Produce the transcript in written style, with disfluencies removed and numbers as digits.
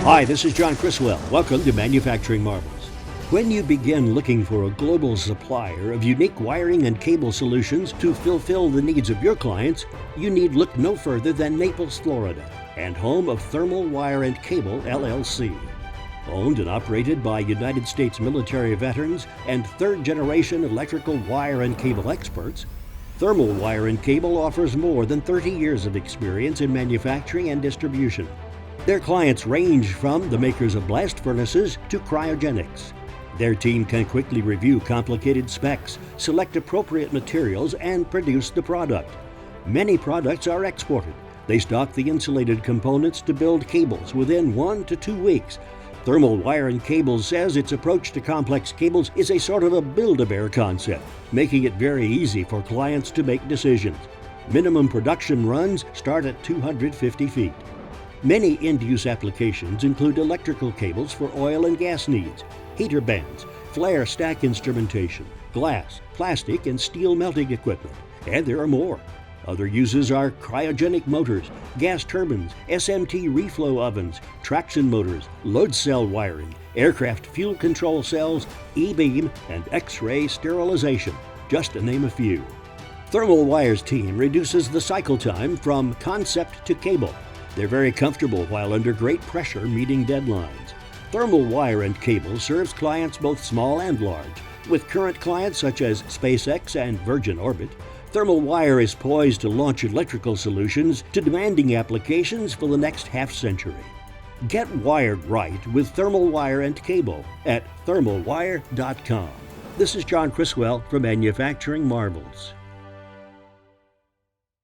Hi, this is John Criswell. Welcome to Manufacturing Marvels. When you begin looking for a global supplier of unique wiring and cable solutions to fulfill the needs of your clients, you need look no further than Naples, Florida, and home of Thermal Wire and Cable, LLC. Owned and operated by United States military veterans and third-generation electrical wire and cable experts, Thermal Wire and Cable offers more than 30 years of experience in manufacturing and distribution. Their clients range from the makers of blast furnaces to cryogenics. Their team can quickly review complicated specs, select appropriate materials, and produce the product. Many products are exported. They stock the insulated components to build cables within 1 to 2 weeks. Thermal Wire and Cable says its approach to complex cables is a sort of a Build-A-Bear concept, making it very easy for clients to make decisions. Minimum production runs start at 250 feet. Many end-use applications include electrical cables for oil and gas needs, heater bands, flare stack instrumentation, glass, plastic, and steel melting equipment, and there are more. Other uses are cryogenic motors, gas turbines, SMT reflow ovens, traction motors, load cell wiring, aircraft fuel control cells, E-beam, and X-ray sterilization, just to name a few. Thermal Wire's team reduces the cycle time from concept to cable. They're very comfortable while under great pressure meeting deadlines. Thermal Wire and Cable serves clients both small and large. With current clients such as SpaceX and Virgin Orbit, Thermal Wire is poised to launch electrical solutions to demanding applications for the next half-century. Get wired right with Thermal Wire and Cable at thermalwire.com. This is John Criswell for Manufacturing Marvels.